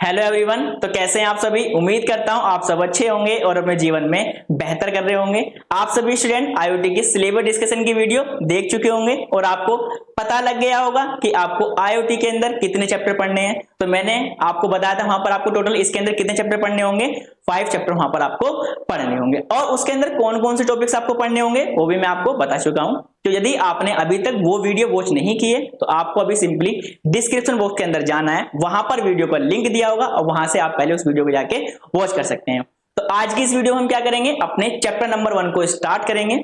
Hello everyone. तो कैसे हैं आप सभी। उम्मीद करता हूं आप सब अच्छे होंगे और अपने जीवन में बेहतर कर रहे होंगे। आप सभी स्टूडेंट आईओटी की सिलेबस डिस्कशन की वीडियो देख चुके होंगे और आपको पता लग गया होगा कि आपको आईओटी के अंदर कितने चैप्टर पढ़ने हैं। तो मैंने आपको बताया था वहां पर आपको टोटल इसके अंदर कितने चैप्टर पढ़ने होंगे, 5 चैप्टर वहां पर आपको पढ़ने होंगे और उसके अंदर कौन कौन से टॉपिक्स आपको पढ़ने होंगे वो भी मैं आपको बता चुका हूं। तो यदि आपने अभी तक वो वीडियो वॉच नहीं की है तो आपको अभी सिंपली डिस्क्रिप्शन बॉक्स के अंदर जाना है, वहां पर वीडियो का लिंक दिया होगा और वहां से आप पहले उस वीडियो को जाके वॉच कर सकते हैं। तो आज की इस वीडियो में हम क्या करेंगे, अपने चैप्टर नंबर 1 को स्टार्ट करेंगे।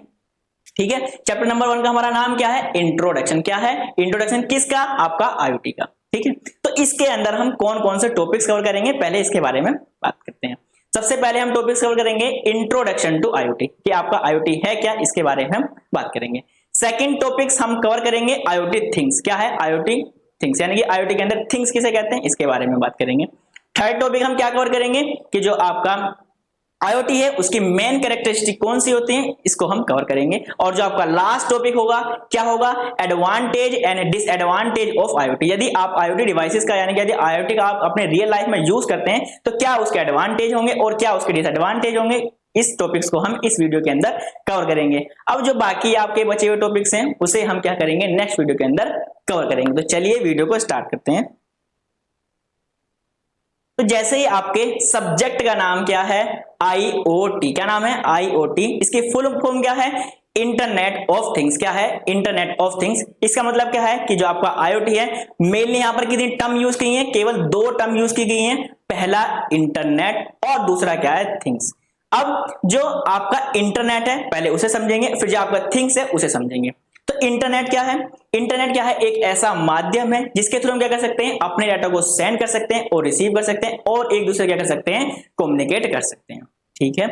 ठीक है, चैप्टर नंबर 1 का हमारा नाम क्या है, इंट्रोडक्शन। क्या है इंट्रोडक्शन, किसका, आपका आईओटी का। ठीक है, तो इसके अंदर हम कौन कौन से टॉपिक्स कवर करेंगे पहले इसके बारे में बात करते हैं। सबसे पहले हम टॉपिक्स कवर करेंगे इंट्रोडक्शन टू आईओटी, कि आपका आईओटी है क्या, इसके बारे में हम बात करेंगे। सेकंड टॉपिक्स हम कवर करेंगे आईओटी थिंग्स। क्या है आईओटी थिंग्स, यानी कि आईओटी के अंदर थिंग्स किसे कहते हैं इसके बारे में बात करेंगे। थर्ड टॉपिक हम क्या कवर करेंगे कि जो आपका आईओटी है उसकी मेन कैरेक्टरिस्टिक कौन सी होती है, इसको हम कवर करेंगे। और जो आपका लास्ट टॉपिक होगा क्या होगा, advantage and disadvantage of IoT. यदि आप आईओटी डिवाइसेस का यानी कि यदि आईओटी का आप अपने रियल लाइफ में यूज करते हैं तो क्या उसके एडवांटेज होंगे और क्या उसके डिसएडवांटेज होंगे, इस टॉपिक्स को हम इस वीडियो के अंदर कवर करेंगे। अब जो बाकी आपके बचे हुए टॉपिक्स हैं उसे हम क्या करेंगे, नेक्स्ट वीडियो के अंदर कवर करेंगे। तो चलिए वीडियो को स्टार्ट करते हैं। तो जैसे ही आपके सब्जेक्ट का नाम क्या है, आईओटी। क्या नाम है, आईओटी। इसकी फुल फॉर्म क्या है, इंटरनेट ऑफ थिंग्स। क्या है, इंटरनेट ऑफ थिंग्स। इसका मतलब क्या है कि जो आपका आईओटी है, मेनली यहां पर कितनी टर्म यूज की है, केवल 2 टर्म यूज की गई हैं। पहला इंटरनेट और दूसरा क्या है, थिंग्स। अब जो आपका इंटरनेट है पहले उसे समझेंगे, फिर जो आपका थिंग्स है उसे समझेंगे। तो इंटरनेट क्या है, इंटरनेट क्या है, एक ऐसा माध्यम है जिसके थ्रू हम क्या कर सकते हैं, अपने डाटा को सेंड कर सकते हैं और रिसीव कर सकते हैं और एक दूसरे क्या कर सकते हैं, कम्युनिकेट कर सकते हैं। ठीक है,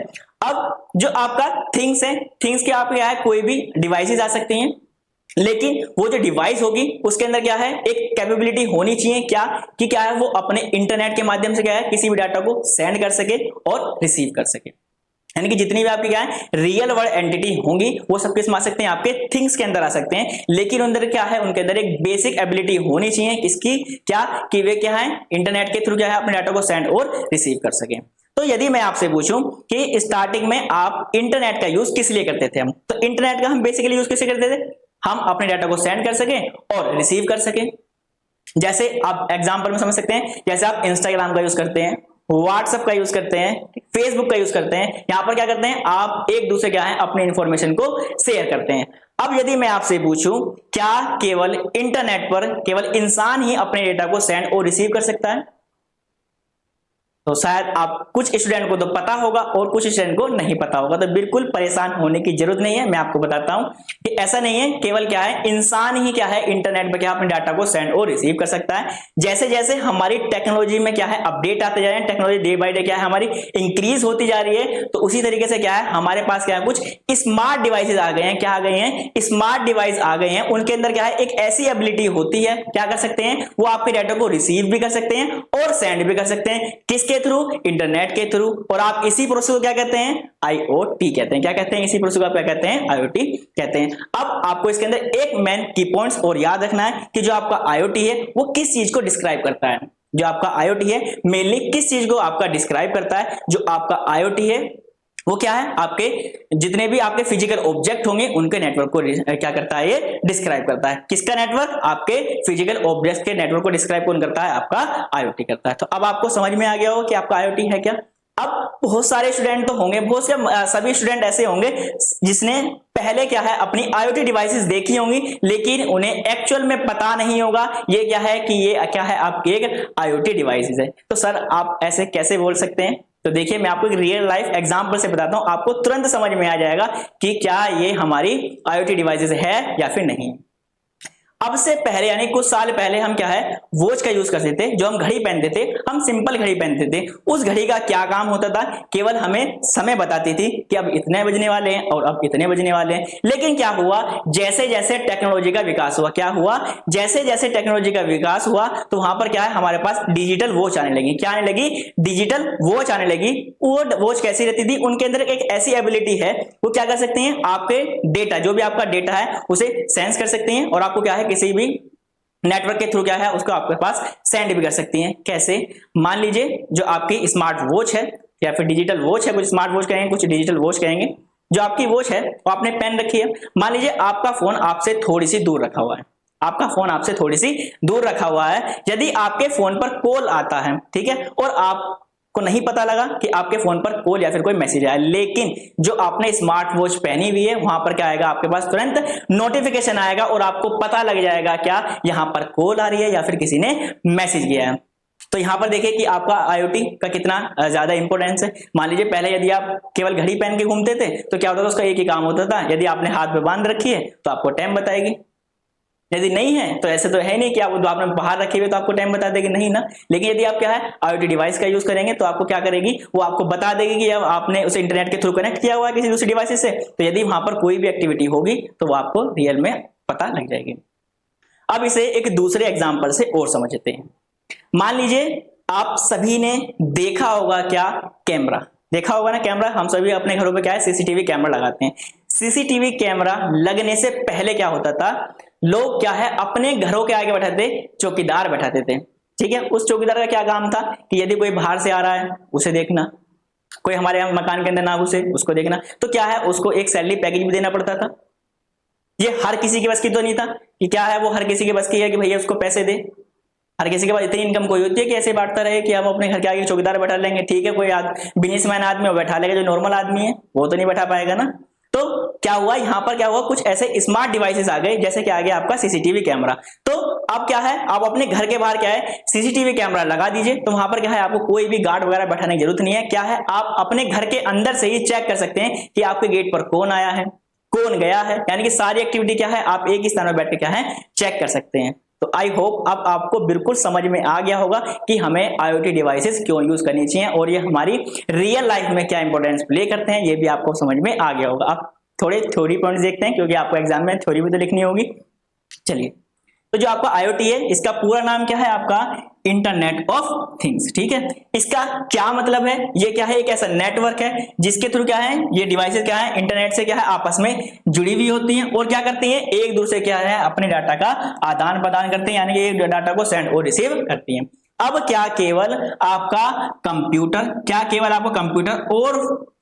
अब जो आपका थिंग्स है, थिंग्स क्या आप क्या है, कोई भी डिवाइसेस आ सकती हैं, लेकिन वो जो डिवाइस होगी उसके अंदर क्या है, एक कैपेबिलिटी होनी चाहिए क्या कि क्या है, वो अपने इंटरनेट के माध्यम से क्या है, किसी भी डाटा को सेंड कर सके और रिसीव कर सके। यानी कि जितनी भी आपकी क्या है रियल वर्ल्ड एंटिटी होंगी वो सब किस में आ सकते हैं, आपके थिंग्स के अंदर आ सकते हैं। लेकिन अंदर क्या है, उनके अंदर एक बेसिक एबिलिटी होनी चाहिए किसकी, क्या कि वे क्या है, इंटरनेट के थ्रू क्या है अपने डाटा को सेंड और रिसीव कर सके। तो यदि मैं आपसे पूछूं कि स्टार्टिंग में आप इंटरनेट का यूज किस लिए करते थे, हम तो इंटरनेट का हम बेसिकली यूज किसे करते थे, हम अपने डाटा को सेंड कर सके और रिसीव कर सके। जैसे आप एग्जाम्पल में समझ सकते हैं, जैसे आप इंस्टाग्राम का यूज करते हैं, व्हाट्सएप का यूज करते हैं, फेसबुक का यूज करते हैं। यहां पर क्या करते हैं, आप एक दूसरे क्या है अपने इंफॉर्मेशन को शेयर करते हैं। अब यदि मैं आपसे पूछूं क्या केवल इंटरनेट पर केवल इंसान ही अपने डेटा को सेंड और रिसीव कर सकता है, तो शायद आप कुछ स्टूडेंट को तो पता होगा और कुछ स्टूडेंट को नहीं पता होगा। तो बिल्कुल परेशान होने की जरूरत नहीं है, मैं आपको बताता हूं कि ऐसा नहीं है, केवल क्या है इंसान ही क्या है इंटरनेट पर क्या अपने डाटा को सेंड और रिसीव कर सकता है। जैसे जैसे हमारी टेक्नोलॉजी में क्या है अपडेट आते जा रहे हैं, टेक्नोलॉजी डे बाय डे क्या है हमारी इंक्रीज होती जा रही है, तो उसी तरीके से क्या है हमारे पास क्या है कुछ स्मार्ट डिवाइसेज आ गए हैं। क्या आ गए हैं, स्मार्ट डिवाइस आ गए हैं। उनके अंदर क्या है एक ऐसी एबिलिटी होती है, क्या कर सकते हैं, वो आपके डाटा को रिसीव भी कर सकते हैं और सेंड भी कर सकते हैं। किसके थ्रू, इंटरनेट के थ्रू। और आप इसी प्रोसेस को क्या कहते हैं, आईओटी कहते हैं। क्या कहते हैं, इसी प्रोसेस को आप क्या कहते हैं, आईओटी कहते हैं। अब आपको इसके अंदर एक मेन की पॉइंट्स और याद रखना है कि जो आपका आईओटी है वो किस चीज को डिस्क्राइब करता है। जो आपका आईओटी है मेनली किस चीज को आपका डिस्क्राइब करता है। जो आपका आईओटी है वो क्या है, आपके जितने भी आपके फिजिकल ऑब्जेक्ट होंगे उनके नेटवर्क को क्या करता है, ये डिस्क्राइब करता है। किसका नेटवर्क, आपके फिजिकल ऑब्जेक्ट के नेटवर्क को डिस्क्राइब कौन करता है, आपका आईओटी करता है। तो अब आपको समझ में आ गया हो कि आपका आईओटी है क्या। अब बहुत सारे स्टूडेंट तो होंगे, बहुत से सभी स्टूडेंट ऐसे होंगे जिसने पहले क्या है अपनी आईओटी डिवाइसेस देखी होंगी, लेकिन उन्हें एक्चुअल में पता नहीं होगा ये क्या है, कि ये क्या है आपकी एक आईओटी डिवाइसेस है। तो सर आप ऐसे कैसे बोल सकते हैं, तो देखिए मैं आपको एक रियल लाइफ एग्जांपल से बताता हूं, आपको तुरंत समझ में आ जाएगा कि क्या ये हमारी आईओटी डिवाइसेस है या फिर नहीं। अब से पहले यानी कुछ साल पहले हम क्या है वॉच का यूज करते थे, जो हम घड़ी पहनते थे, हम सिंपल घड़ी पहनते थे। उस घड़ी का क्या काम होता था, केवल हमें समय बताती थी कि अब इतने बजने वाले हैं और अब इतने बजने वाले हैं। लेकिन क्या हुआ, जैसे जैसे टेक्नोलॉजी का विकास हुआ, क्या हुआ, जैसे जैसे टेक्नोलॉजी का विकास हुआ तो वहां पर क्या है हमारे पास डिजिटल वॉच आने लगी। क्या आने लगी, डिजिटल वॉच आने लगी। वो वॉच कैसी रहती थी, उनके अंदर एक ऐसी एबिलिटी है, वो क्या कर सकते हैं, आपके डेटा जो भी आपका डेटा है उसे सेंस कर सकते हैं और आपको क्या है किसी भी नेटवर्क के थ्रू क्या है उसको आपके पास सेंड भी कर सकती हैं। कैसे? मान लीजिए जो आपकी स्मार्ट वॉच है या फिर डिजिटल वॉच है, कुछ स्मार्ट वॉच कहेंगे कुछ डिजिटल वॉच कहेंगे, जो आपकी वॉच है वो आपने पेन रखी है, मान लीजिए आपका फोन आपसे थोड़ी सी दूर रखा हुआ है, आपका फोन आपसे थोड़ी सी दूर रखा हुआ है, यदि आपके फोन पर कॉल आता है, ठीक है, और आपको नहीं पता लगा कि आपके फोन पर कॉल या फिर कोई मैसेज आया, लेकिन जो आपने स्मार्ट वॉच पहनी हुई है वहां पर क्या आएगा, आपके पास तुरंत नोटिफिकेशन आएगा और आपको पता लग जाएगा क्या यहां पर कॉल आ रही है या फिर किसी ने मैसेज किया है। तो यहां पर देखिए कि आपका IoT का कितना ज्यादा इंपॉर्टेंस है। मान लीजिए पहले यदि आप केवल घड़ी पहन के घूमते थे तो क्या होता था, उसका एक ही काम होता था, यदि आपने हाथ में बांध रखी है तो आपको टाइम बताएगी, यदि नहीं है तो ऐसे तो है नहीं कि आप आपने बाहर रखी हुई तो आपको टाइम बता देगी, नहीं ना। लेकिन यदि आप क्या है IoT डिवाइस का यूज करेंगे तो आपको क्या करेगी, वो आपको बता देगी कि अब आपने उसे इंटरनेट के थ्रू कनेक्ट किया हुआ है किसी दूसरी डिवाइस से, तो यदि वहां पर कोई भी एक्टिविटी होगी तो वो आपको रियल में पता लग जाएगी। अब इसे एक दूसरे एग्जाम्पल से और समझते हैं। मान लीजिए आप सभी ने देखा होगा क्या, कैमरा देखा होगा ना, कैमरा हम सभी अपने घरों पे क्या है सीसीटीवी कैमरा लगाते हैं। सीसीटीवी कैमरा लगने से पहले क्या होता था, लोग क्या है अपने घरों के आगे बैठाते चौकीदार बैठाते थे, ठीक है। उस चौकीदार का क्या काम था कि यदि कोई बाहर से आ रहा है उसे देखना, कोई हमारे मकान के अंदर ना घुसे उसको देखना, तो क्या है उसको एक सैलरी पैकेज भी देना पड़ता था। ये हर किसी के बस की तो नहीं था कि क्या है वो हर किसी के बस की है कि भैया उसको पैसे दे, हर किसी के पास इतनी इनकम कोई होती है कि ऐसे बांटता रहे कि हम अपने घर के आगे चौकीदार बैठा लेंगे, ठीक है, कोई बिजनेसमैन आदमी वो बैठा लेगा, जो नॉर्मल आदमी है वो तो नहीं बैठा पाएगा ना। तो क्या हुआ यहाँ पर, क्या हुआ, कुछ ऐसे स्मार्ट डिवाइसेस आ गए, जैसे कि आ गया आपका सीसीटीवी कैमरा। तो अब क्या है, आप अपने घर के बाहर क्या है सीसीटीवी कैमरा लगा दीजिए, तो वहां पर क्या है आपको कोई भी गार्ड वगैरह बैठाने की जरूरत नहीं है। क्या है, आप अपने घर के अंदर से ही चेक कर सकते हैं कि आपके गेट पर कौन आया है कौन गया है, यानी कि सारी एक्टिविटी क्या है आप एक ही स्थान पर बैठ के क्या है चेक कर सकते हैं। तो आई होप अब आपको बिल्कुल समझ में आ गया होगा कि हमें IoT डिवाइसेस क्यों यूज करनी चाहिए और ये हमारी रियल लाइफ में क्या इंपॉर्टेंस प्ले करते हैं, ये भी आपको समझ में आ गया होगा। आप थोड़े थ्योरी पॉइंट्स देखते हैं क्योंकि आपको एग्जाम में थ्योरी भी तो लिखनी होगी। चलिए, तो जो आपका IoT है इसका पूरा नाम क्या है, आपका इंटरनेट ऑफ थिंग्स, ठीक है। इसका क्या मतलब है, ये क्या है, एक ऐसा नेटवर्क है जिसके थ्रू क्या है ये डिवाइसेस क्या है इंटरनेट से क्या है आपस में जुड़ी हुई होती हैं और क्या करती हैं एक दूसरे क्या है अपने डाटा का आदान प्रदान करते हैं, यानी कि एक डाटा को सेंड और रिसीव करती हैं। अब क्या केवल आपका कंप्यूटर, क्या केवल आपका कंप्यूटर और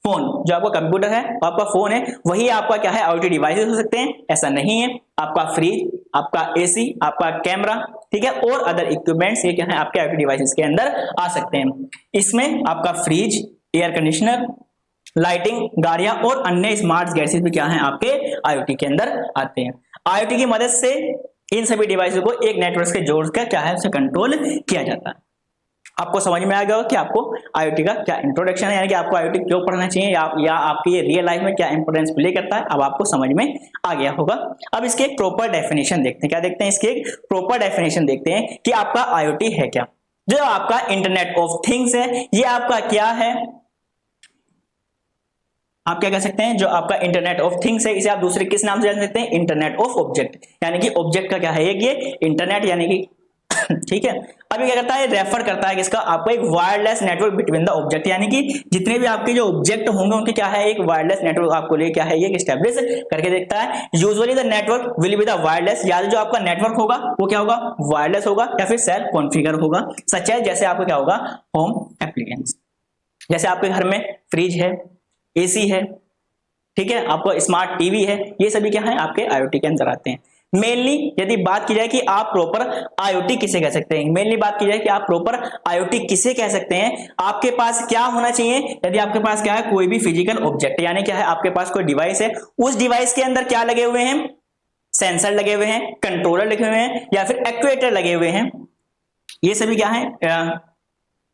फोन, जो आपका कंप्यूटर है आपका फोन है वही आपका क्या है IoT डिवाइसेस हो सकते हैं? ऐसा नहीं है। आपका फ्रिज, आपका AC, आपका कैमरा, ठीक है, और अदर इक्विपमेंट्स ये क्या है आपके IoT डिवाइसेस के अंदर आ सकते हैं। इसमें आपका फ्रिज, एयर कंडीशनर, लाइटिंग, गाड़ियां और अन्य स्मार्ट गैसेस भी क्या है आपके IoT के अंदर आते हैं। IoT की मदद से इन सभी डिवाइसों को एक नेटवर्क से जोड़कर क्या है उसे कंट्रोल किया जाता है। आपको समझ में आ गया कि आपको IoT का क्या इंट्रोडक्शन है, यानी कि आपको IoT क्यों पढ़ना चाहिए या आपकी रियल लाइफ में क्या इंपोर्टेंस प्ले करता है, अब आपको समझ में आ गया होगा। अब इसकी एक प्रॉपर डेफिनेशन देखते हैं। क्या देखते हैं, इसकी एक प्रॉपर डेफिनेशन देखते हैं कि आपका IoT है क्या। जो आपका इंटरनेट ऑफ थिंग्स है ये आपका क्या है, आप क्या कह सकते हैं, जो आपका इंटरनेट ऑफ थिंग्स है इसे आप दूसरे किस नाम से जान सकते हैं, इंटरनेट ऑफ ऑब्जेक्ट, यानी कि ऑब्जेक्ट का क्या है ये इंटरनेट, यानी कि ठीक है। अभी क्या करता है, रेफर करता है किसका, आपको एक wireless network between the object, यानी कि जितने भी आपके जो ऑब्जेक्ट होंगे उनके क्या है एक वायरलेस नेटवर्क आपको लिए क्या है ये एस्टैब्लिश करके देखता है। Usually the network will be the wireless, या जो आपका नेटवर्क होगा वो क्या होगा वायरलेस होगा या फिर सेल्फ कॉन्फ़िगर होगा, सच है जैसे आपको क्या होगा होम एप्लीकेंस, जैसे आपके घर में फ्रिज है, AC है, ठीक है, आपको स्मार्ट TV है, ये सभी क्या है आपके IoT के अंदर आते हैं। मेनली यदि बात की जाए कि आप प्रॉपर IoT किसे कह सकते हैं, मेनली बात की जाए कि आप प्रॉपर IoT किसे कह सकते हैं, आपके पास क्या होना चाहिए, यदि आपके पास क्या है कोई भी फिजिकल ऑब्जेक्ट यानी क्या है आपके पास कोई डिवाइस है, उस डिवाइस के अंदर क्या लगे हुए हैं, सेंसर लगे हुए हैं, कंट्रोलर लगे हुए हैं या फिर एक्चुएटर लगे हुए हैं, ये सभी क्या है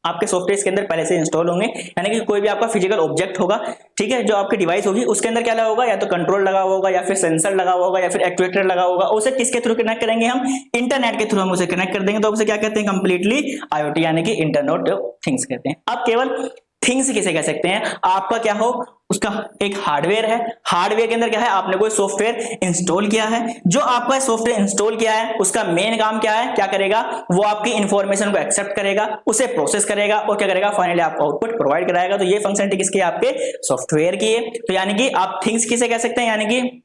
आपके सॉफ्टवेयर के अंदर पहले से इंस्टॉल होंगे। यानी कि कोई भी आपका फिजिकल ऑब्जेक्ट होगा, ठीक है, जो आपकी डिवाइस होगी उसके अंदर क्या लगा होगा, या तो कंट्रोल लगा हुआ होगा या फिर सेंसर लगा हुआ होगा या फिर एक्चुएटर लगा होगा। उसे किसके थ्रू कनेक्ट करेंगे हम, इंटरनेट के थ्रू हम उसे कनेक्ट कर देंगे, तो उसे क्या कहते हैं कंप्लीटली IoT यानी कि इंटरनेट ऑफ थिंग्स कहते हैं। अब केवल थिंग्स किसे कह सकते हैं, आपका क्या हो उसका एक हार्डवेयर है, हार्डवेयर के अंदर क्या है आपने कोई सॉफ्टवेयर इंस्टॉल किया है, जो आपका सॉफ्टवेयर इंस्टॉल किया है उसका मेन काम क्या है, क्या करेगा वो आपकी इंफॉर्मेशन को एक्सेप्ट करेगा, उसे प्रोसेस करेगा और क्या करेगा फाइनली आपको आउटपुट प्रोवाइड कराएगा। तो ये फंक्शनलिटी किसकी है आपके सॉफ्टवेयर की है। तो यानी कि आप थिंग्स किसे कह सकते हैं, यानी कि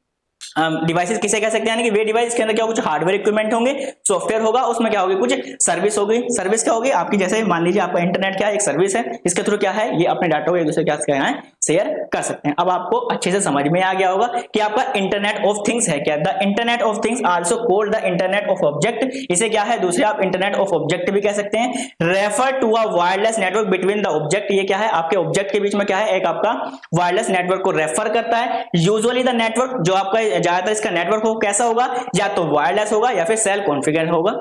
डिवाइसेस किसे कह सकते हैं, यानी कि वे डिवाइस के अंदर क्या कुछ हार्डवेयर इक्विपमेंट होंगे, सॉफ्टवेयर होगा, उसमें क्या होगी कुछ सर्विस होगी। सर्विस क्या होगी आपकी, जैसे मान लीजिए आपका इंटरनेट क्या है, एक सर्विस है, इसके थ्रू क्या है ये अपने डाटा को एक दूसरे के साथ क्या है शेयर कर सकते हैं। अब आपको अच्छे से समझ में आ गया होगा कि आपका इंटरनेट ऑफ थिंग्स है क्या, the internet of things also called the internet of object, इसे क्या है दूसरे आप इंटरनेट ऑफ ऑब्जेक्ट भी कह सकते हैं। Refer to a wireless network between the object, ये क्या है आपके ऑब्जेक्ट के बीच में क्या है एक आपका वायरलेस नेटवर्क को रेफर करता है। यूजुअली द नेटवर्क, जो आपका ज्यादातर इसका नेटवर्क हो कैसा होगा, या तो वायरलेस होगा या फिर सेल कॉन्फ़िगर होगा।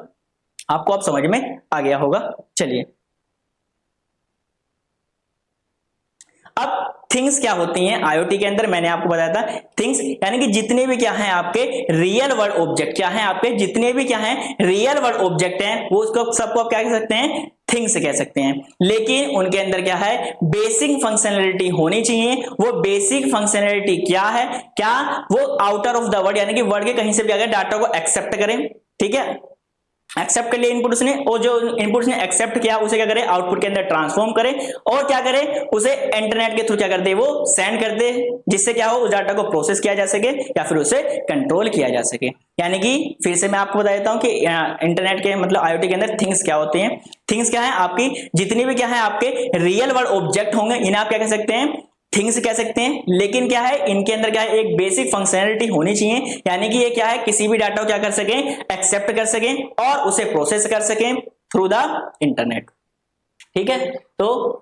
आपको अब समझ में आ गया होगा। चलिए अब थिंग्स क्या होती हैं आईओटी के अंदर, मैंने आपको बताया था थिंग्स यानी कि जितने भी क्या हैं आपके रियल वर्ल्ड ऑब्जेक्ट, क्या हैं आपके जितने भी क्या हैं रियल वर्ल्ड ऑब्जेक्ट हैं वो उसको सबको आप क्या कह सकते हैं थिंग्स कह सकते हैं। लेकिन उनके अंदर क्या है बेसिक फंक्शनैलिटी होनी चाहिए। वो बेसिक फंक्शनैलिटी क्या है, क्या वो आउटर ऑफ द वर्ड यानी कि वर्ड के कहीं से भी अगर डाटा को एक्सेप्ट करें, ठीक है एक्सेप्ट कर लिया इनपुट उसने, और जो इनपुट उसने एक्सेप्ट किया उसे क्या करे आउटपुट के अंदर ट्रांसफॉर्म करे, और क्या करे उसे इंटरनेट के थ्रू क्या कर दे वो सेंड कर दे, जिससे क्या हो उस डाटा को प्रोसेस किया जा सके या फिर उसे कंट्रोल किया जा सके। यानी कि फिर से मैं आपको बता देता हूं कि इंटरनेट के मतलब आईओटी के अंदर थिंग्स क्या होती हैं। थिंग्स क्या है आपकी जितनी भी क्या है आपके रियल वर्ल्ड ऑब्जेक्ट होंगे इन्हें आप क्या कह सकते हैं थिंग्स कह सकते हैं। लेकिन क्या है इनके अंदर क्या है एक बेसिक फंक्शनैलिटी होनी चाहिए, यानी कि ये क्या है किसी भी डाटा को क्या कर सकें एक्सेप्ट कर सकें और उसे प्रोसेस कर सकें थ्रू द इंटरनेट। ठीक है, तो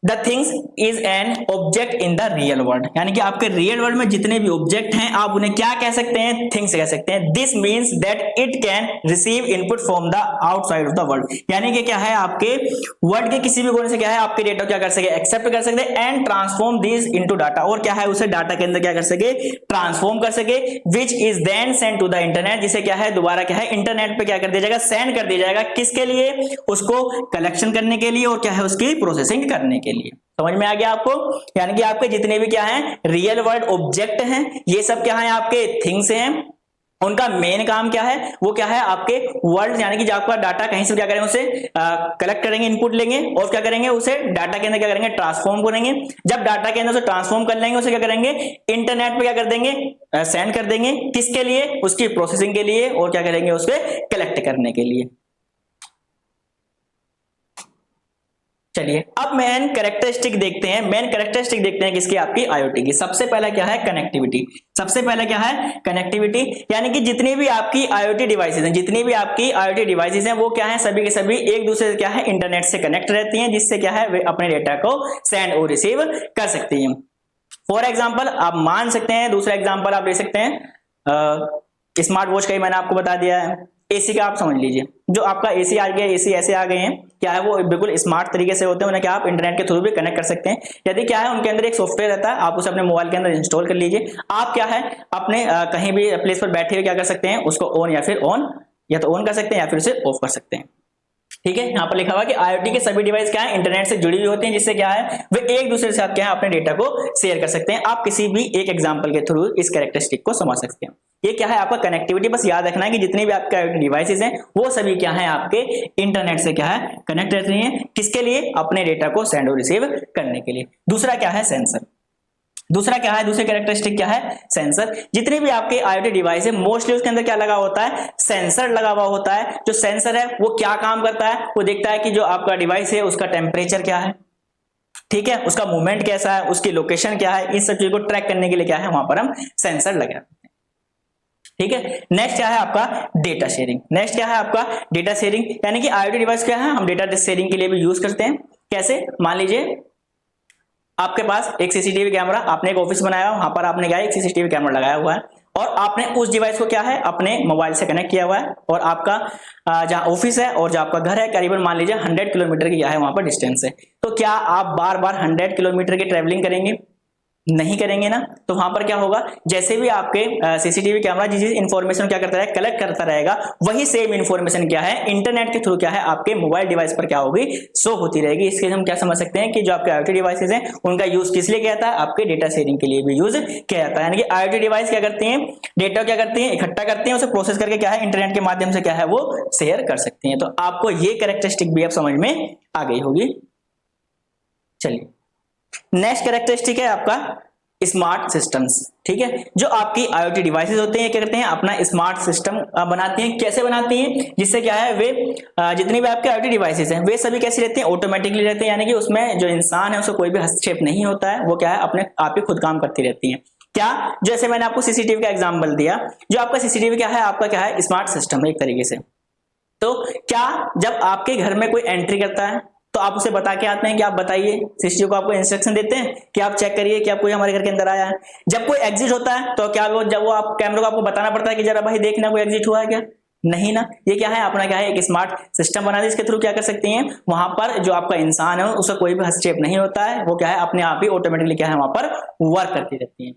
the things is an object in the real world, यानी कि आपके रियल वर्ल्ड में जितने भी ऑब्जेक्ट हैं आप उन्हें क्या कह सकते हैं थिंग्स कह सकते हैं। This means that it can receive input from the outside of the world, यानी कि क्या है आपके वर्ल्ड के किसी भी कोने से क्या है आपके डेटा क्या कर सके एक्सेप्ट कर सकते हैं and transform this into data, और क्या है उसे डाटा के अंदर क्या कर सके ट्रांसफॉर्म कर सके, which is then send to the internet, जिसे क्या है दोबारा क्या है इंटरनेट पे क्या कर दिया जाएगा सेंड कर दिया जाएगा। किसके लिए, उसको कलेक्शन करने के लिए और क्या है उसकी प्रोसेसिंग करने के लिए। समझ में आ गया आपको, यानी कि आपके जितने भी क्या हैं रियल वर्ल्ड ऑब्जेक्ट हैं ये सब क्या है आपके थिंग्स हैं। उनका मेन काम क्या है, वो क्या है आपके वर्ल्ड यानी कि जो आपका डाटा कहीं से क्या करेंगे उसे कलेक्ट करेंगे इनपुट लेंगे और क्या करेंगे उसे डाटा के अंदर क्या करेंगे ट्रांसफॉर्म करेंगे। जब डाटा के अंदर उसे ट्रांसफॉर्म कर लेंगे उसे क्या करेंगे इंटरनेट पे क्या कर देंगे सेंड कर देंगे, किसके लिए उसकी प्रोसेसिंग के लिए और क्या करेंगे उसके कलेक्ट करने के लिए। चलिए अब मेन कैरेक्टरिस्टिक देखते हैं, मेन कैरेक्टरिस्टिक देखते हैं किसकी आपकी आईओटी की। सबसे पहला क्या है कनेक्टिविटी, सबसे पहला क्या है कनेक्टिविटी, यानी कि जितनी भी आपकी आईओटी डिवाइसेस हैं जितनी भी आपकी आईओटी डिवाइसेस हैं वो क्या है सभी के सभी एक दूसरे से क्या है इंटरनेट से कनेक्ट रहती हैं, जिससे क्या है वे अपने डेटा को सेंड और रिसीव कर सकती हैं। फॉर एग्जाम्पल आप मान सकते हैं, दूसरा एग्जाम्पल आप ले सकते हैं स्मार्ट वॉच का ही मैंने आपको बता दिया है। एसी का आप समझ लीजिए, जो आपका एसी आ गया, एसी ऐसे आ गए हैं क्या है वो बिल्कुल स्मार्ट तरीके से होते हैं, उन्हें क्या आप इंटरनेट के थ्रू भी कनेक्ट कर सकते हैं। यदि क्या है उनके अंदर एक सॉफ्टवेयर रहता है आप उसे अपने मोबाइल के अंदर इंस्टॉल कर लीजिए। आप क्या है अपने कहीं भी प्लेस पर बैठे हुए क्या कर सकते हैं उसको ऑन या फिर ऑन या तो ऑन कर सकते हैं या फिर उसे ऑफ कर सकते हैं। ठीक है, यहाँ पर लिखा हुआ कि आईओटी के सभी डिवाइस क्या है इंटरनेट से जुड़ी हुई होती हैं, जिससे क्या है वे एक दूसरे के साथ क्या है अपने डेटा को शेयर कर सकते हैं। आप किसी भी एक एग्जांपल के थ्रू इस कैरेक्टरिस्टिक को समझ सकते हैं। ये क्या है आपका कनेक्टिविटी, बस याद रखना है कि जितने भी आपके डिवाइसेस हैं वो सभी क्या है आपके इंटरनेट से क्या है कनेक्ट रहती हैं, किसके लिए अपने डेटा को सेंड और रिसीव करने के लिए। दूसरा क्या है सेंसर, दूसरा क्या है दूसरी कैरेक्टरिस्टिक क्या है सेंसर। जितने भी आपके आईओटी डिवाइस है मोस्टली उसके अंदर क्या लगा होता है सेंसर लगा हुआ होता है। जो सेंसर है वो क्या काम करता है, वो देखता है कि जो आपका डिवाइस है उसका टेम्परेचर क्या है, ठीक है उसका मूवमेंट कैसा है, उसकी लोकेशन क्या है, इन सब चीजों को ट्रैक करने के लिए क्या है वहां पर हम सेंसर लगा। ठीक है, नेक्स्ट क्या है आपका डेटा शेयरिंग। नेक्स्ट क्या है आपका डेटा शेयरिंग, यानी कि आईओटी डिवाइस क्या है हम डेटा शेयरिंग के लिए भी यूज करते हैं। कैसे, मान लीजिए आपके पास एक सीसीटीवी कैमरा, आपने एक ऑफिस बनाया वहां पर आपने क्या एक सीसीटीवी कैमरा लगाया हुआ है और आपने उस डिवाइस को क्या है अपने मोबाइल से कनेक्ट किया हुआ है और आपका जहां ऑफिस है और जो आपका घर है करीबन मान लीजिए 100 किलोमीटर की क्या है वहां पर डिस्टेंस है। तो क्या आप बार बार 100 किलोमीटर की ट्रेवलिंग करेंगे, नहीं करेंगे ना। तो वहां पर क्या होगा जैसे भी आपके सीसीटीवी कैमरा जिस इंफॉर्मेशन क्या करता है कलेक्ट करता रहेगा वही सेम इंफॉर्मेशन क्या है इंटरनेट के थ्रू क्या है आपके मोबाइल डिवाइस पर क्या होगी शो होती रहेगी। इसके हम क्या समझ सकते हैं कि जो आपके आईओटी डिवाइसेज हैं उनका यूज किस लिए किया जाता है, आपके डेटा शेयरिंग के लिए भी यूज किया जाता है। यानी कि आईओटी डिवाइस क्या करती हैं डेटा क्या करती हैं इकट्ठा करती हैं, उसे प्रोसेस करके क्या है इंटरनेट के माध्यम से क्या है वो शेयर कर सकती हैं। तो आपको ये कैरेक्टरिस्टिक भी अब समझ में आ गई होगी। चलिए नेक्स्ट कैरेक्टरिस्टिक है आपका स्मार्ट सिस्टम्स, ठीक है। जो आपकी IoT डिवाइसेस होते हैं क्या करते हैं, अपना स्मार्ट सिस्टम बनाती हैं। कैसे बनाती हैं, जिससे क्या है वे जितनी भी आपके IoT डिवाइसेस हैं वे सभी कैसे रहते हैं, ऑटोमेटिकली रहते हैं, यानी कि उसमें जो इंसान है उसको कोई भी हस्तक्षेप नहीं होता है, वो क्या है अपने आप ही खुद काम करती रहती है। क्या, जैसे मैंने आपको सीसीटीवी का एग्जाम्पल दिया, जो आपका सीसीटीवी क्या है, आपका क्या है स्मार्ट सिस्टम है एक तरीके से। तो क्या जब आपके घर में कोई एंट्री करता है तो आप उसे बता के आते हैं कि आप बताइए, सीसीटीवी को आपको इंस्ट्रक्शन देते हैं कि आप चेक करिए कि आप कोई हमारे घर के अंदर आया है। जब कोई एग्जिट होता है तो क्या वो जब वो आप कैमरे को आपको बताना पड़ता है कि जरा भाई देखना कोई एग्जिट हुआ है क्या, नहीं ना। ये क्या है अपना क्या है एक स्मार्ट सिस्टम बना दिया, इसके थ्रू क्या कर सकती हैं, वहां पर जो आपका इंसान है उसका कोई भी हस्तक्षेप नहीं होता है, वो क्या है अपने आप ही ऑटोमेटिकली क्या है वहां पर वर्क करती रहती है।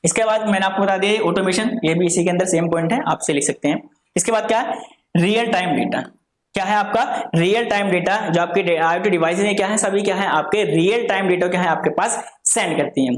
इसके बाद मैंने आपको बता दिया ऑटोमेशन, ये भी इसी के अंदर सेम पॉइंट है, आपसे लिख सकते हैं। इसके बाद क्या है रियल टाइम डेटा, क्या है आपका रियल टाइम डेटा, जो आपके IoT डिवाइसेज हैं क्या है सभी क्या है आपके रियल टाइम डेटा क्या है आपके पास सेंड करती हैं।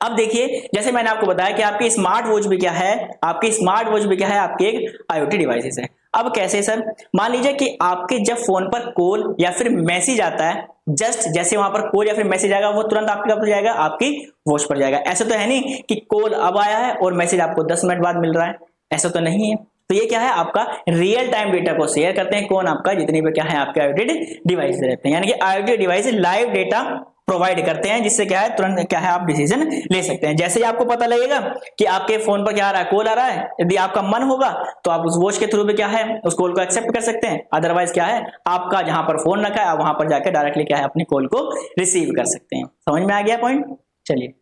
अब देखिए जैसे मैंने आपको बताया कि आपकी स्मार्ट वॉच भी क्या है, आपकी स्मार्ट वॉच भी क्या है आपके एक IoT डिवाइसेस है। अब कैसे सर, मान लीजिए कि आपके जब फोन पर कॉल या फिर मैसेज आता है, जस्ट जैसे वहां पर कॉल या फिर मैसेज आएगा वो तुरंत आपके पास जाएगा, आपकी वॉच पर जाएगा। ऐसा तो है नहीं कि कॉल अब आया है और मैसेज आपको 10 मिनट बाद मिल रहा है, ऐसा तो नहीं है। तो ये क्या है आपका रियल टाइम डेटा को शेयर करते हैं कौन, आपका जितनी भी क्या है आपके IoT डिवाइस रहते हैं, यानी कि IoT device live data provide करते हैं, जिससे क्या है तुरंत क्या है आप डिसीजन ले सकते हैं। जैसे ही आपको पता लगेगा कि आपके फोन पर क्या आ रहा है, कॉल आ रहा है, यदि आपका मन होगा तो आप उस वॉच के थ्रू भी क्या है उस कॉल को एक्सेप्ट कर सकते हैं, अदरवाइज क्या है आपका जहां पर फोन रखा है आप वहां पर जाकर डायरेक्टली क्या है अपनी कॉल को रिसीव कर सकते हैं। समझ में आ गया पॉइंट। चलिए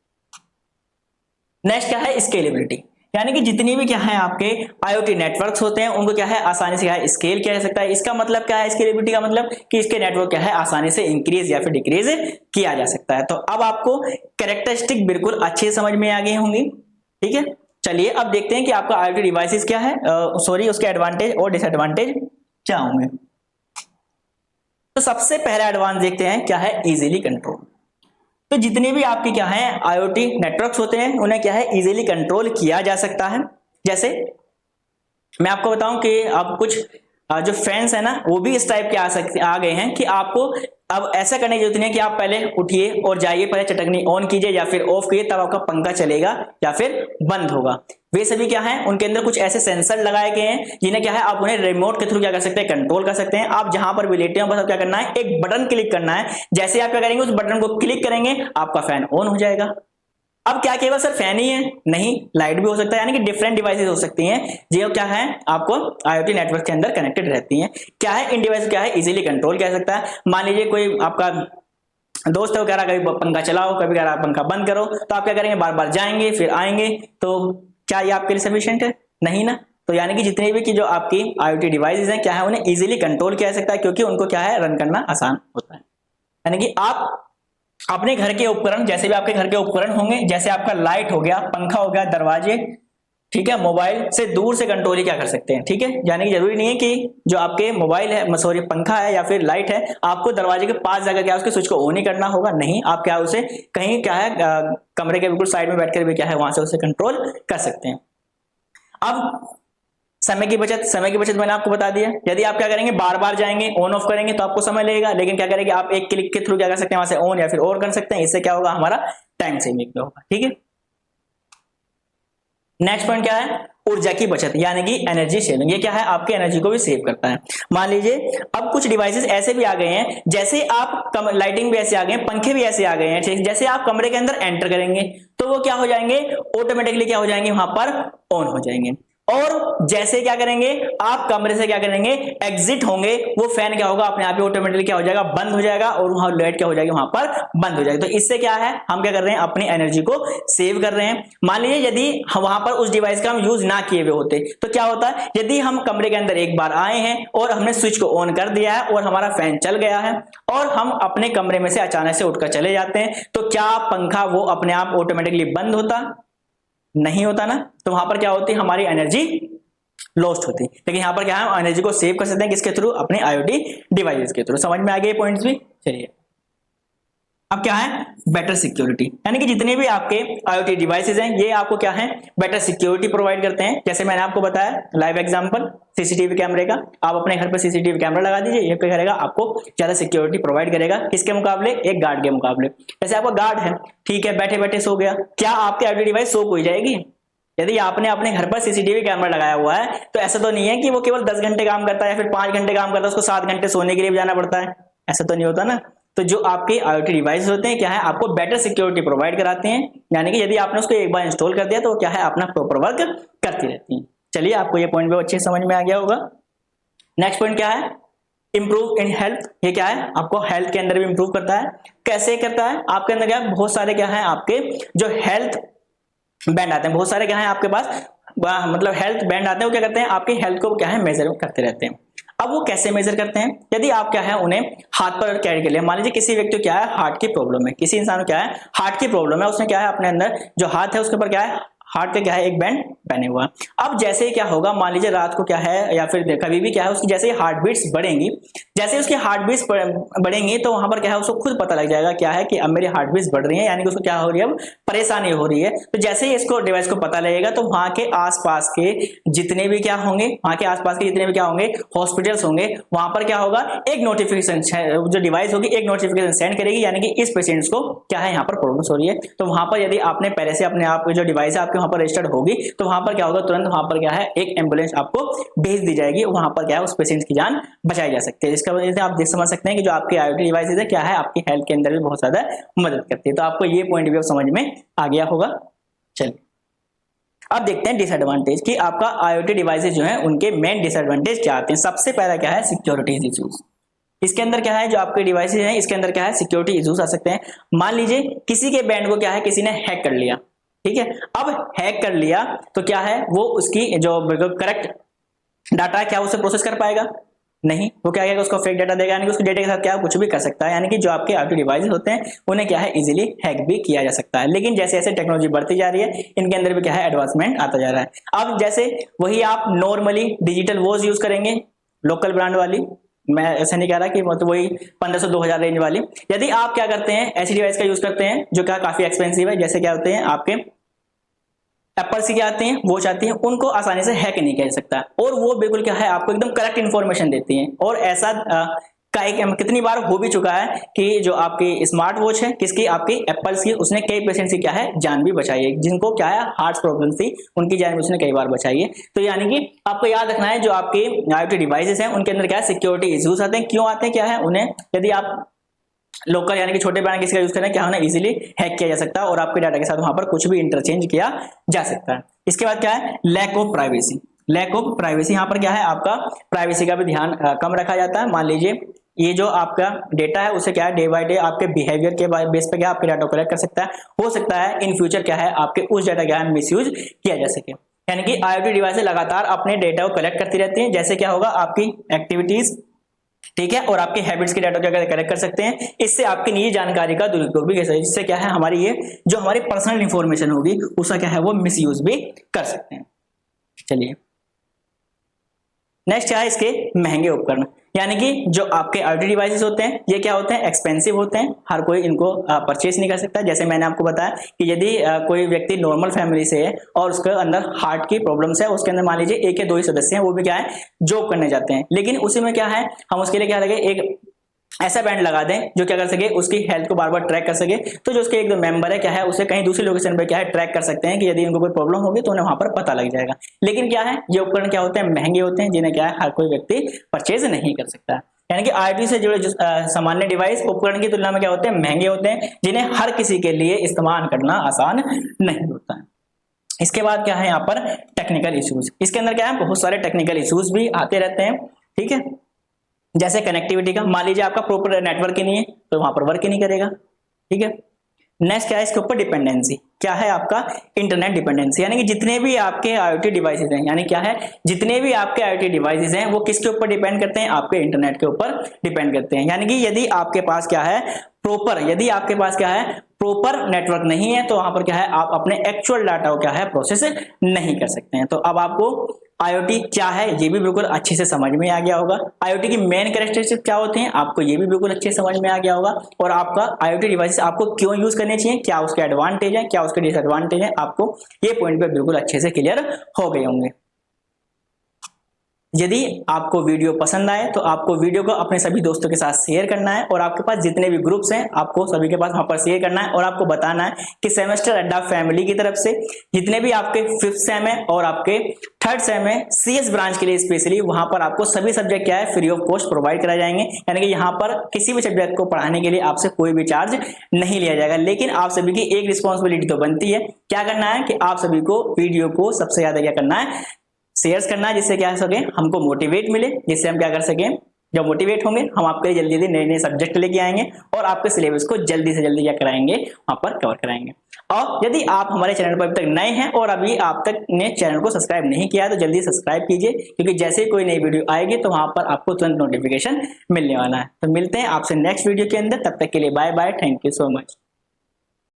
नेक्स्ट क्या है स्केलेबिलिटी, यानी कि जितनी भी क्या है आपके IoT नेटवर्क्स होते हैं उनको क्या है आसानी से क्या है स्केल किया जा सकता है। इसका मतलब क्या है स्केलेबिलिटी का मतलब कि इसके नेटवर्क क्या है आसानी से इंक्रीज या फिर डिक्रीज किया जा सकता है। तो अब आपको कैरेक्टरिस्टिक बिल्कुल अच्छे समझ में आ गई होंगी, ठीक है। चलिए अब देखते हैं कि आपका IoT डिवाइसेस क्या है, सॉरी उसके एडवांटेज और डिसएडवांटेज क्या होंगे। तो सबसे पहला एडवांस देखते हैं क्या है इजीली कंट्रोल। तो जितने भी आपके क्या है IoT नेटवर्क्स होते हैं उन्हें क्या है इजीली कंट्रोल किया जा सकता है। जैसे मैं आपको बताऊं कि अब कुछ जो फैंस है ना वो भी इस टाइप के आ गए हैं कि आपको अब ऐसा करने की जरूरत नहीं है कि आप पहले उठिए और जाइए पहले चटकनी ऑन कीजिए या फिर ऑफ कीजिए तब आपका पंखा चलेगा या फिर बंद होगा। वे सभी क्या है उनके अंदर कुछ ऐसे सेंसर लगाए गए हैं जिन्हें क्या है आप उन्हें रिमोट के थ्रू क्या कर सकते हैं कंट्रोल कर सकते हैं। आप जहां पर भी लेटे हो बस क्या करना है एक बटन क्लिक करना है, जैसे आप क्या करेंगे उस बटन को क्लिक करेंगे आपका फैन ऑन हो जाएगा। अब क्या केवल सर फैन ही है, नहीं लाइट भी हो सकता है, यानी कि डिफरेंट डिवाइसेस हो सकती हैं जो क्या है आपको IoT नेटवर्क के अंदर कनेक्टेड रहती हैं। क्या है इन डिवाइस क्या है इजीली कंट्रोल किया जा सकता है। मान लीजिए कोई आपका दोस्त है वो कह रहा कभी पंखा चलाओ कभी कह रहा पंखा बंद करो, तो आप क्या करेंगे बार बार जाएंगे फिर आएंगे, तो क्या ये आपके लिए सफिशिएंट है, नहीं ना। तो यानी कि जितने भी की जो आपकी IoT डिवाइसेस हैं क्या है उन्हें इजीली कंट्रोल किया जा सकता है क्योंकि उनको क्या है रन करना आसान होता है। यानी कि आप अपने घर के उपकरण जैसे भी आपके घर के उपकरण होंगे, जैसे आपका लाइट हो गया, पंखा हो गया, दरवाजे, ठीक है, मोबाइल से दूर से कंट्रोल ही क्या कर सकते हैं, ठीक है। यानी कि जरूरी नहीं है कि जो आपके मोबाइल है सॉरी पंखा है या फिर लाइट है आपको दरवाजे के पास जाकर क्या उसके स्विच को ऑन ही करना होगा, नहीं आप क्या उसे कहीं क्या है कमरे के बिल्कुल साइड में बैठकर भी क्या है वहां से उसे कंट्रोल कर सकते हैं। अब समय की बचत मैंने आपको बता दिया। यदि आप क्या करेंगे बार बार जाएंगे ऑन ऑफ करेंगे तो आपको समय लगेगा, लेकिन क्या करेंगे आप एक क्लिक के थ्रू क्या कर सकते हैं वहां से ऑन या फिर और कर सकते हैं, इससे क्या होगा हमारा टाइम सेविंग होगा, ठीक है। नेक्स्ट पॉइंट क्या है ऊर्जा की बचत, यानी कि एनर्जी सेविंग। ये क्या है आपके एनर्जी को भी सेव करता है। मान लीजिए अब कुछ डिवाइसेस ऐसे भी आ गए हैं, जैसे आप लाइटिंग भी ऐसे आ गए हैं, पंखे भी ऐसे आ गए हैं, ठीक, जैसे आप कमरे के अंदर एंटर करेंगे तो वो क्या हो जाएंगे ऑटोमेटिकली क्या हो जाएंगे वहां पर ऑन हो जाएंगे, और जैसे क्या करेंगे आप कमरे से क्या करेंगे एग्जिट होंगे वो फैन क्या होगा अपने आप ही ऑटोमेटिकली क्या हो जाएगा बंद हो जाएगा और वहां लाइट क्या हो जाएगी वहां पर बंद हो जाएगी। तो इससे क्या है हम क्या कर रहे हैं अपनी एनर्जी को सेव कर रहे हैं। मान लीजिए यदि वहां पर उस डिवाइस का हम यूज ना किए हुए होते तो क्या होता है, यदि हम कमरे के अंदर एक बार आए हैं और हमने स्विच को ऑन कर दिया है और हमारा फैन चल गया है और हम अपने कमरे में से अचानक से उठकर चले जाते हैं, तो क्या पंखा वो अपने आप ऑटोमेटिकली बंद होता, नहीं होता ना। तो वहां पर क्या होती है हमारी एनर्जी लॉस्ट होती, लेकिन यहां पर क्या है एनर्जी को सेव कर सकते हैं किसके थ्रू अपने IoT डिवाइसेस के थ्रू। समझ में आ गए पॉइंट्स भी। चलिए अब क्या है, बेटर सिक्योरिटी, यानी कि जितने भी आपके IoT डिवाइसेज हैं ये आपको क्या है, बेटर सिक्योरिटी प्रोवाइड करते हैं। जैसे मैंने आपको बताया लाइव एग्जांपल सीसीटीवी कैमरे का, आप अपने घर पर सीसीटीवी कैमरा लगा दीजिए, ये क्या करेगा, आपको ज्यादा सिक्योरिटी प्रोवाइड करेगा, किसके मुकाबले, एक गार्ड के मुकाबले। जैसे आपका गार्ड है, ठीक है, बैठे बैठे सो गया, क्या आपके IoT डिवाइस सो हो जाएगी? यदि आपने अपने घर पर सीसीटीवी कैमरा लगाया हुआ है तो ऐसा तो नहीं है कि वो केवल 10 घंटे काम करता है या फिर 5 घंटे काम करता है, उसको 7 घंटे सोने के लिए भी जाना पड़ता है, ऐसा तो नहीं होता ना। तो जो आपके IoT डिवाइस होते हैं क्या है, आपको बेटर सिक्योरिटी प्रोवाइड कराते हैं, यानी कि यदि आपने उसको एक बार इंस्टॉल कर दिया तो क्या है, अपना प्रॉपर वर्क करती रहती है। चलिए आपको ये पॉइंट भी अच्छे समझ में आ गया होगा। नेक्स्ट पॉइंट क्या है, इंप्रूव इन हेल्थ, ये क्या है, आपको हेल्थ के अंदर भी इंप्रूव करता है। कैसे करता है, आपके अंदर क्या है, बहुत सारे क्या है आपके जो हेल्थ बैंड आते हैं, बहुत सारे क्या है आपके पास, मतलब हेल्थ बैंड आते हैं, वो क्या करते हैं, आपकी हेल्थ को क्या है मेजर करते रहते हैं। अब वो कैसे मेजर करते हैं, यदि आप क्या है उन्हें हाथ पर कैरी कर लिया, मान लीजिए किसी व्यक्ति को क्या है हार्ट की प्रॉब्लम है, किसी इंसान को क्या है हार्ट की प्रॉब्लम है, उसने क्या है अपने अंदर जो हाथ है उसके ऊपर क्या है हार्ट का क्या है एक बैंड पहने हुआ। अब जैसे ही क्या होगा, मान लीजिए रात को क्या है या फिर कभी भी क्या है उसकी जैसे ही हार्ट बीट्स बढ़ेंगी, जैसे उसकी हार्ट बीट्स बढ़ेंगी तो वहां पर क्या है उसको खुद पता लग जाएगा क्या है कि अब मेरी हार्ट बीट्स बढ़ रही है, यानी कि उसको क्या हो रही है, अब परेशानी हो रही है। तो जैसे ही इसको डिवाइस को पता लगेगा तो वहां के आसपास के जितने भी क्या होंगे, वहां के आसपास के जितने भी क्या होंगे हॉस्पिटल्स होंगे, वहां पर क्या होगा, एक नोटिफिकेशन जो डिवाइस होगी एक नोटिफिकेशन सेंड करेगी, यानी कि इस पेशेंट्स को क्या है यहाँ पर प्रॉब्लम हो रही है। तो वहां पर यदि आपने पहले से अपने आप जो डिवाइस है आपके वहां पर रजिस्टर्ड होगी तो वहां पर क्या होगा, तुरंत वहां पर क्या है एक एम्बुलेंस आपको भेज दी जाएगी, वहां पर क्या है उस पेशेंट की जान बचाई जा सकती है। इसका वजह से आप देख समझ सकते हैं कि जो आपके IoT डिवाइसेज है क्या है आपकी हेल्थ के अंदर भी बहुत ज्यादा मदद करती है। तो आपको ये पॉइंट भी समझ में आ गया होगा। चलिए अब देखते हैं डिसएडवांटेज कि आपका IoT डिवाइसेज जो है उनके मेन डिसएडवांटेज क्या आते हैं। सबसे पहला क्या है, सिक्योरिटी इश्यूज। इसके अंदर क्या है, जो आपके डिवाइसेज हैं इसके अंदर क्या है सिक्योरिटी इश्यूज आ सकते हैं। मान लीजिए किसी के बैंड को क्या है किसी ने हैक कर लिया, ठीक है, अब हैक कर लिया तो क्या है वो उसकी जो बिल्कुल करेक्ट डाटा है क्या उसे प्रोसेस कर पाएगा, नहीं, वो क्या करेगा उसको फेक डाटा देगा, यानी कि उसके डेटा के साथ क्या कुछ भी कर सकता है, यानी कि जो आपके IoT डिवाइसेज होते हैं उन्हें क्या है इजीली हैक भी किया जा सकता है। लेकिन जैसे जैसे टेक्नोलॉजी बढ़ती जा रही है इनके अंदर भी क्या है एडवांसमेंट आता जा रहा है। अब जैसे वही आप नॉर्मली डिजिटल वॉच यूज करेंगे लोकल ब्रांड वाली, मैं ऐसा नहीं कह रहा कि मतलब वही 1500-2000 रेंज वाली, यदि आप क्या करते हैं ऐसी डिवाइस का यूज करते हैं जो क्या काफी एक्सपेंसिव है, जैसे क्या होते हैं आपके एप्पल की क्या आती हैं वॉच आती हैं, उनको आसानी से हैक नहीं किया जा सकता और वो बिल्कुल क्या है आपको एकदम करेक्ट इन्फॉर्मेशन देती हैं। और ऐसा कितनी बार हो भी चुका है कि जो आपकी स्मार्ट वॉच है किसकी, आपकी एप्पल्स की, उसने कई पेशेंट्स की क्या है जान भी बचाई है, जिनको क्या है हार्ट प्रॉब्लम थी उनकी जान भी उसने कई बार बचाई है। तो यानी कि आपको याद रखना है जो आपके IoT डिवाइसेस हैं उनके अंदर क्या है सिक्योरिटी इश्यूज आते हैं। क्यों आते हैं, क्या है उन्हें यदि आप लोकल यानी कि छोटे ब्रांड किसी का यूज करें क्या होना इजीली हैक किया जा सकता है और आपके डाटा के साथ वहां पर कुछ भी इंटरचेंज किया जा सकता है। इसके बाद क्या है, lack of privacy. Lack of privacy, यहाँ पर क्या है आपका प्राइवेसी का भी ध्यान कम रखा जाता है। मान लीजिए ये जो आपका डेटा है उसे क्या है डे बाय डे आपके बिहेवियर के बेस पे क्या आपके डाटा कलेक्ट कर सकता है, हो सकता है इन फ्यूचर क्या है आपके उस डाटा क्या है मिसयूज किया जा सके। यानी कि IoT डिवाइस लगातार अपने डेटा को कलेक्ट करती रहती है, जैसे क्या होगा आपकी एक्टिविटीज, ठीक है, और आपके हैबिट्स के डाटा क्या कलेक्ट कर सकते हैं, इससे आपकी निजी जानकारी का दुरुपयोग भी कर सकते हैं, जिससे क्या है हमारी ये जो हमारी पर्सनल इंफॉर्मेशन होगी उसका क्या है वो मिसयूज भी कर सकते हैं। चलिए नेक्स्ट क्या है, इसके महंगे उपकरण, यानी कि जो आपके IoT डिवाइसेस होते हैं ये क्या होते हैं एक्सपेंसिव होते हैं, हर कोई इनको परचेज नहीं कर सकता। जैसे मैंने आपको बताया कि यदि कोई व्यक्ति नॉर्मल फैमिली से है और उसके अंदर हार्ट की प्रॉब्लम्स है, उसके अंदर मान लीजिए एक या दो ही सदस्य हैं, वो भी क्या है जॉब करने जाते हैं, लेकिन उसी में क्या है हम उसके लिए क्या लगे एक ऐसा बैंड लगा दें जो क्या कर सके उसकी हेल्थ को बार बार ट्रैक कर सके। तो जो उसके एक दो मेंबर है क्या है उसे कहीं दूसरी लोकेशन पे क्या है ट्रैक कर सकते हैं कि यदि उनको कोई प्रॉब्लम होगी तो उन्हें वहां पर पता लग जाएगा। लेकिन क्या है ये उपकरण क्या होते हैं महंगे होते हैं, जिन्हें क्या है हर कोई व्यक्ति परचेज नहीं कर सकता। यानी कि IoT से जुड़े सामान्य डिवाइस उपकरण की तुलना में क्या होते हैं महंगे होते हैं, जिन्हें हर किसी के लिए इस्तेमाल करना आसान नहीं होता है। इसके बाद क्या है यहाँ पर टेक्निकल इश्यूज, इसके अंदर क्या है बहुत सारे टेक्निकल इश्यूज भी आते रहते हैं, ठीक है, जैसे कनेक्टिविटी का, मान लीजिए आपका प्रॉपर नेटवर्क ही नहीं है तो वहां पर वर्क ही नहीं करेगा, ठीक है। नेक्स्ट क्या है इसके ऊपर डिपेंडेंसी, क्या है आपका इंटरनेट डिपेंडेंसी, यानी कि जितने भी आपके IoT डिवाइसेज हैं, यानी क्या है जितने भी आपके IoT डिवाइसेज हैं वो किसके ऊपर डिपेंड करते हैं, आपके इंटरनेट के ऊपर डिपेंड करते हैं। यानी कि यदि आपके पास क्या है यदि आपके पास क्या है प्रॉपर नेटवर्क नहीं है तो वहां पर क्या है आप अपने एक्चुअल डाटा को क्या है प्रोसेस नहीं कर सकते हैं। तो अब आपको IoT क्या है ये भी बिल्कुल अच्छे से समझ में आ गया होगा। IoT की मेन कैरेक्टरिस्टिक क्या होते हैं आपको ये भी बिल्कुल अच्छे से समझ में आ गया होगा। और आपका IoT डिवाइसेस आपको क्यों यूज करने चाहिए, क्या उसके एडवांटेज है, क्या उसके डिसएडवांटेज है, आपको ये पॉइंट पे बिल्कुल अच्छे से क्लियर हो गए होंगे। यदि आपको वीडियो पसंद आए तो आपको वीडियो को अपने सभी दोस्तों के साथ शेयर करना है, और आपके पास जितने भी ग्रुप्स हैं आपको सभी के पास वहां पर शेयर करना है, और आपको बताना है कि सेमेस्टर अड्डा फैमिली की तरफ से जितने भी आपके 5th सेम है और आपके 3rd सेम है CS ब्रांच के लिए स्पेशली, वहां पर आपको सभी सब्जेक्ट क्या है फ्री ऑफ कॉस्ट प्रोवाइड कराए जाएंगे। यानी कि यहाँ पर किसी भी सब्जेक्ट को पढ़ाने के लिए आपसे कोई भी चार्ज नहीं लिया जाएगा। लेकिन आप सभी की एक रिस्पॉन्सिबिलिटी तो बनती है, क्या करना है कि आप सभी को वीडियो को सबसे ज्यादा क्या करना है, शेयर करना है, जिससे क्या सके हमको मोटिवेट मिले, जिससे हम क्या कर सकें, जब मोटिवेट होंगे हम आपके लिए जल्दी जल्दी नए नए सब्जेक्ट लेके आएंगे और आपके सिलेबस को जल्दी से जल्दी क्या कराएंगे वहां पर कवर कराएंगे। और यदि आप हमारे चैनल पर अभी तक नए हैं और अभी आप तक ने चैनल को सब्सक्राइब नहीं किया है तो जल्दी सब्सक्राइब कीजिए, क्योंकि जैसे ही कोई नई वीडियो आएगी तो वहां पर आपको तुरंत नोटिफिकेशन मिलने वाला है। तो मिलते हैं आपसे नेक्स्ट वीडियो के अंदर, तब तक के लिए bye bye, thank you so much.